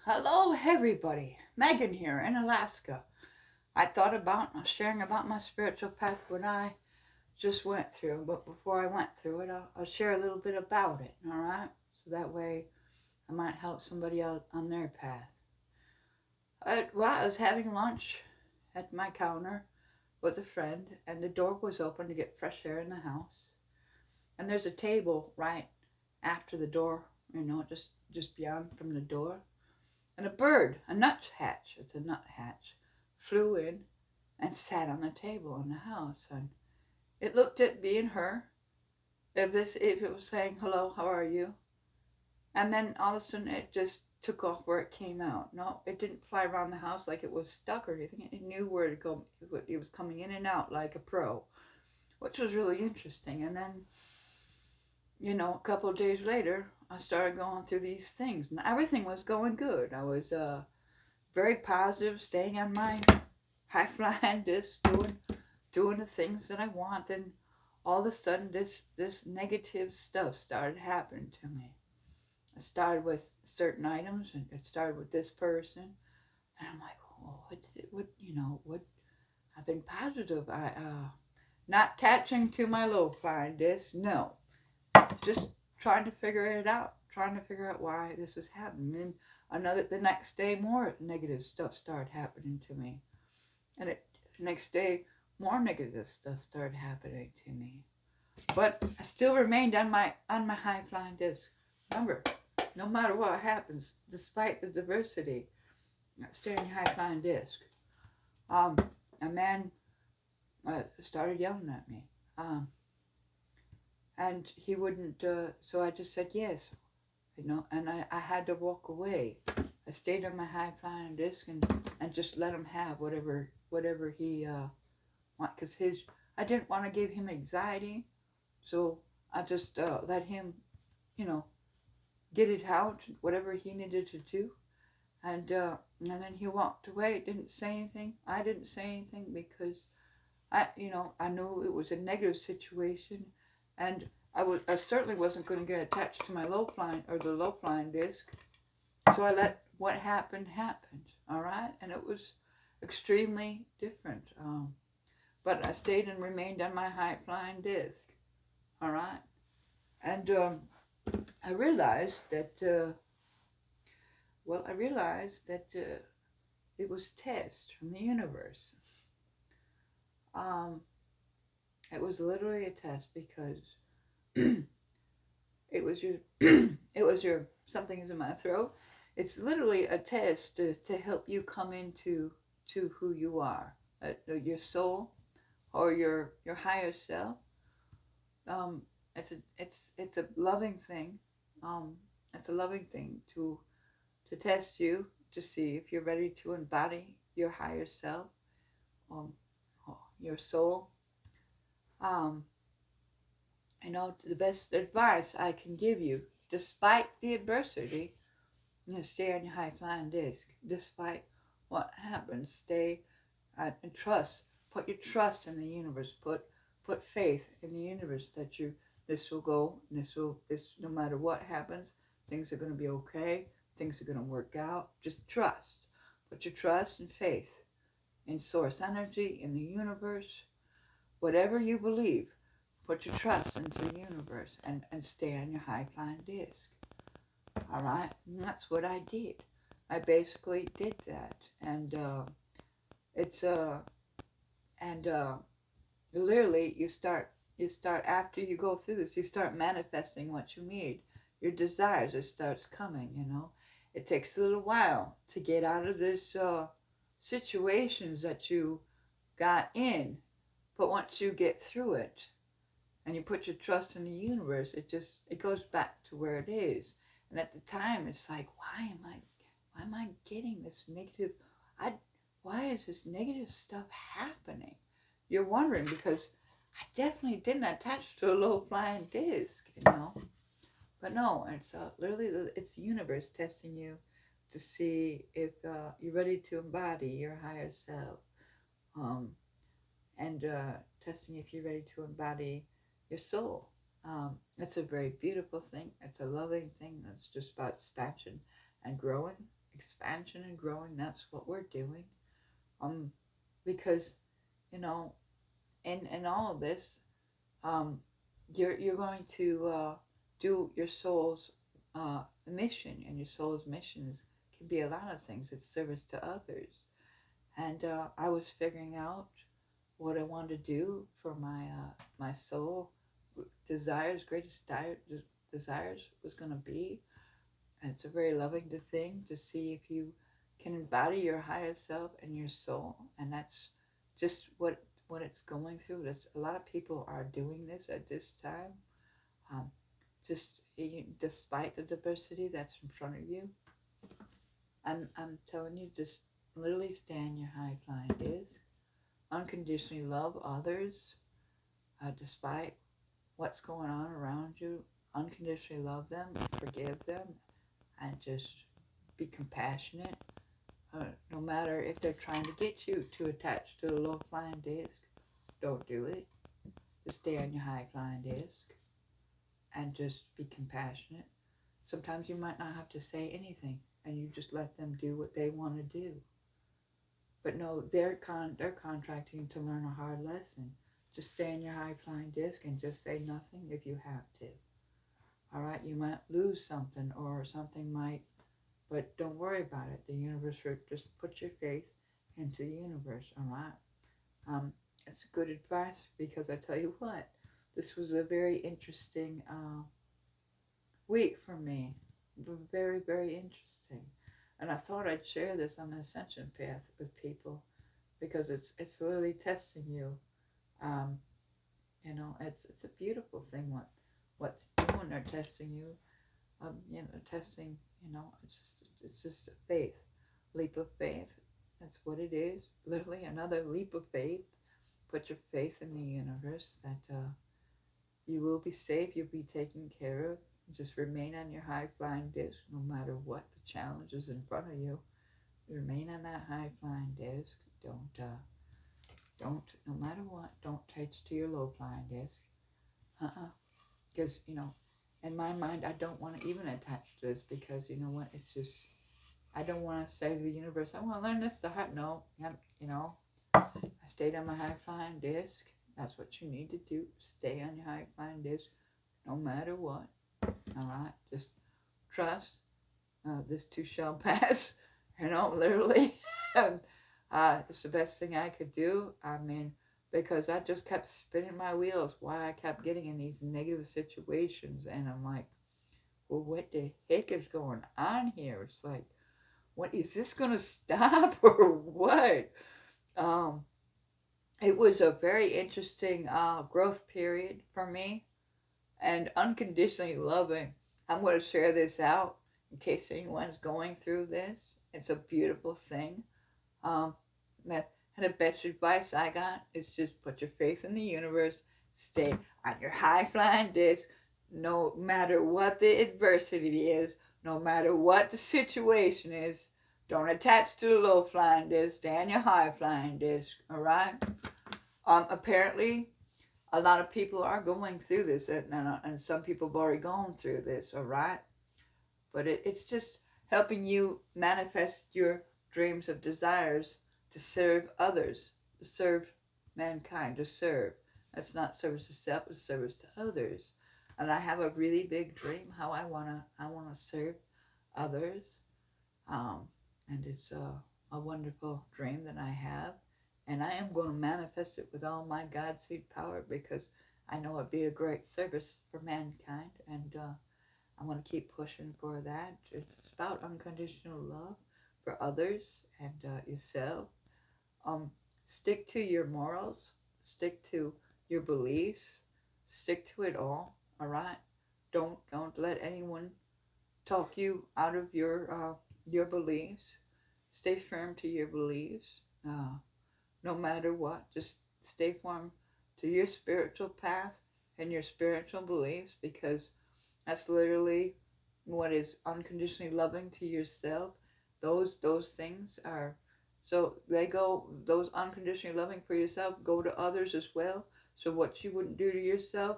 Hello, everybody. Megan here in Alaska. I thought about sharing about my spiritual path what I just went through, but before I went through it, I'll share a little bit about it, all right? So that way I might help somebody out on their path. I was having lunch at my counter with a friend, and the door was open to get fresh air in the house. And there's a table right after the door, just beyond from the door. And a bird, a nuthatch, it's a nuthatch, flew in and sat on the table in the house. And it looked at me and her, if it was saying, hello, how are you? And then all of a sudden it just took off where it came out. No, it didn't fly around the house like it was stuck or anything. It knew where to go. It was coming in and out like a pro, which was really interesting. And then, a couple of days later, I started going through these things, and everything was going good. I was very positive, staying on my high flying disc, doing the things that I want. And all of a sudden, this negative stuff started happening to me. It started with certain items, and it started with this person, and I'm like, oh, what? I've been positive. I not attaching to my low flying disc. No, just trying to figure it out, trying to figure out why this was happening. And the next day, more negative stuff started happening to me, and the next day, more negative stuff started happening to me. But I still remained on my high flying disc. Remember, no matter what happens, despite the diversity, stay on your high flying disc. Um, a man started yelling at me. Um, and he wouldn't, so I just said yes, and I had to walk away. I stayed on my high flying disc and just let him have whatever he want, because I didn't want to give him anxiety, so I just let him, you know, get it out, whatever he needed to do, and then he walked away. Didn't say anything. I didn't say anything because I knew it was a negative situation, and I certainly wasn't going to get attached to my low flying disc. So I let what happened happen. All right, and it was extremely different. But I stayed and remained on my high flying disc. All right, and I realized that. I realized that it was a test from the universe. Um, it was literally a test because it was your it was your something is in my throat. It's literally a test to help you come into to who you are, your soul or your higher self. Um, it's a loving thing. Um, it's a loving thing to test you to see if you're ready to embody your higher self, um, your soul. Um, the best advice I can give you, despite the adversity, stay on your high flying disc. Despite what happens, stay and trust. Put your trust in the universe. Put faith in the universe that this will go. This no matter what happens, things are going to be okay. Things are going to work out. Just trust. Put your trust and faith in source energy, in the universe, whatever you believe. Put your trust into the universe and stay on your high flying disc. All right, and that's what I did. I basically did that, and it's and literally you start after you go through this, you start manifesting what you need. Your desires, it starts coming. It takes a little while to get out of this situations that you got in, but once you get through it and you put your trust in the universe, it goes back to where it is. And at the time, it's like, why am I getting this negative? I, why is this negative stuff happening? You're wondering because I definitely didn't attach to a low flying disc. But no, it's literally it's the universe testing you to see if you're ready to embody your higher self. Um, and testing if you're ready to embody your soul. It's a very beautiful thing. It's a loving thing that's just about expansion and growing. expansion and growing. That's what we're doing. Um, because you know, in all of this, um, you're going to do your soul's mission, and your soul's missions can be a lot of things. It's service to others, and I was figuring out what I wanted to do for my soul desires, greatest desires was going to be. And it's a very loving thing to see if you can embody your highest self and your soul, and that's just what it's going through. That's a lot of people are doing this at this time. Um, just despite the diversity that's in front of you, I'm telling you, just literally stand your high flying disc, unconditionally love others, despite what's going on around you. Unconditionally love them, forgive them, and just be compassionate. No matter if they're trying to get you to attach to a low flying disc, don't do it. Just stay on your high flying disc and just be compassionate. Sometimes you might not have to say anything and you just let them do what they want to do. But no, they're contracting to learn a hard lesson. Just stay in your high flying disc and just say nothing if you have to. All right, you might lose something or something might, but don't worry about it. The universe, just put your faith into the universe. All right. It's good advice because I tell you what, this was a very interesting week for me. Very, very interesting. And I thought I'd share this on the ascension path with people because it's really testing you. Um, it's a beautiful thing what they're doing. They're testing you. Testing. It's just a faith, leap of faith. That's what it is. Literally another leap of faith. Put your faith in the universe that you will be safe. You'll be taken care of. Just remain on your high flying disc, no matter what the challenge is in front of you. Remain on that high flying disc. Don't, no matter what, don't touch to your low flying disc. Because, in my mind, I don't want to even attach to this because, you know what, it's just, I don't want to say to the universe, I want to learn this the hard. No, I stayed on my high flying disc. That's what you need to do. Stay on your high flying disc no matter what. All right? Just trust. This too shall pass. Literally. It's the best thing I could do. I mean, because I just kept spinning my wheels why I kept getting in these negative situations. And I'm like, well, what the heck is going on here? It's like, what is this going to stop or what? Um, it was a very interesting growth period for me and unconditionally loving. I'm going to share this out in case anyone's going through this. It's a beautiful thing. Um, that and the best advice I got is just put your faith in the universe, stay on your high flying disc, no matter what the adversity is, no matter what the situation is. Don't attach to the low flying disc, stay on your high flying disc, all right? Apparently, a lot of people are going through this, and some people have already gone through this, all right? But it's just helping you manifest your dreams of desires to serve others, to serve mankind, to serve. That's not service to self, it's service to others. And I have a really big dream how I wanna serve others. Um, and it's a wonderful dream that I have. And I am going to manifest it with all my God seed power because I know it'd be a great service for mankind. And I'm going to keep pushing for that. It's about unconditional love for others and yourself. Um, Stick to your morals, stick to your beliefs, stick to it all right? Don't let anyone talk you out of your beliefs. Stay firm to your beliefs, no matter what. Just stay firm to your spiritual path and your spiritual beliefs because that's literally what is unconditionally loving to yourself. Those things are so they go those unconditionally loving for yourself go to others as well. So what you wouldn't do to yourself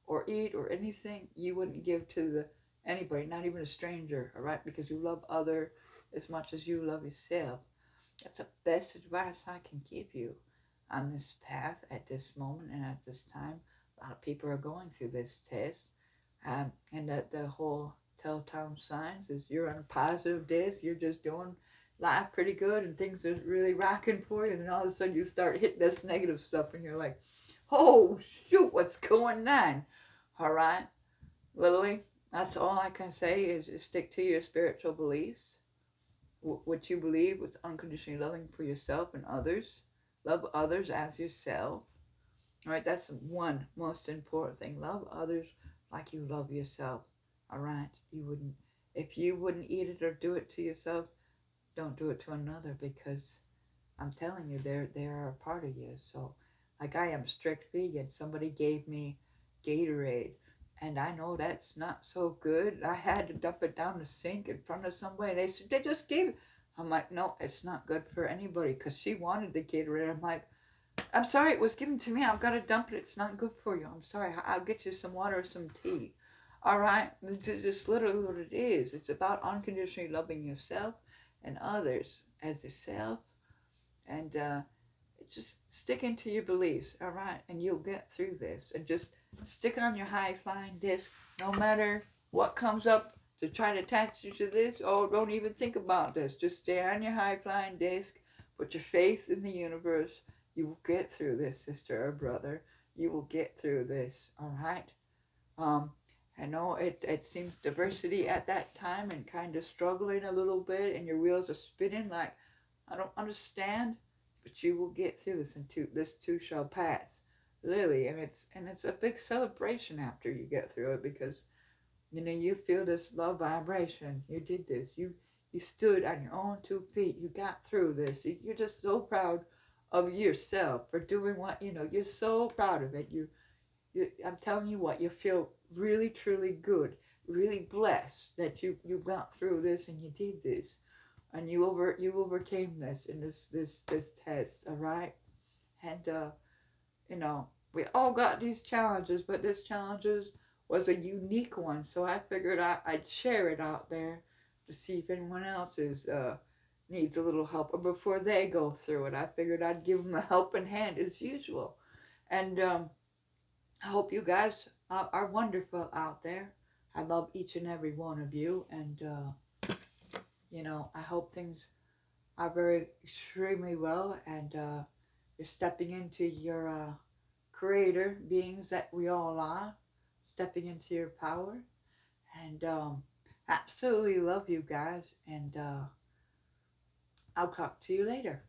or eat or anything, you wouldn't give to the anybody, not even a stranger, all right? Because you love as much as you love yourself. That's the best advice I can give you on this path at this moment and at this time. A lot of people are going through this test. And that the whole telltale signs is you're on a positive days, you're just doing life pretty good and things are really rocking for you. And then all of a sudden you start hitting this negative stuff and you're like, oh, shoot, what's going on? All right, Lily, that's all I can say is stick to your spiritual beliefs what you believe, what's unconditionally loving for yourself and others. Love others as yourself. All right, that's one most important thing. Love others like you love yourself. All right, you wouldn't if you wouldn't eat it or do it to yourself, don't do it to another because I'm telling you, they're a part of you. So, like I am strict vegan. Somebody gave me Gatorade, and I know that's not so good. I had to dump it down the sink in front of somebody. They said they just gave it. I'm like, no, it's not good for anybody because she wanted the Gatorade. I'm like, I'm sorry, it was given to me. I've got to dump it. It's not good for you. I'm sorry. I'll get you some water or some tea. All right, it's just literally what it is. It's about unconditionally loving yourself and others as yourself and just sticking to your beliefs, all right? And you'll get through this. And just stick on your high flying disc, no matter what comes up to try to attach you to this. Oh, don't even think about this. Just stay on your high flying disc. Put your faith in the universe. You will get through this, sister or brother. You will get through this, all right? Um, I know it seems diversity at that time and kind of struggling a little bit, and your wheels are spinning like I don't understand, but you will get through this, and this too shall pass. Really, and it's a big celebration after you get through it because you feel this love vibration. You did this. You stood on your own 2 feet. You got through this. You're just so proud of yourself for doing what You're so proud of it. I'm telling you what, you feel really truly good, really blessed that you got through this and you did this and you overcame this in this test, all right? And we all got these challenges, but this challenges was a unique one, so I figured I'd share it out there to see if anyone else needs a little help, or before they go through it, I figured I'd give them a helping hand as usual. And I hope you guys are wonderful out there. I love each and every one of you, and I hope things are very extremely well, and you're stepping into your creator beings that we all are, stepping into your power, and absolutely love you guys, and I'll talk to you later.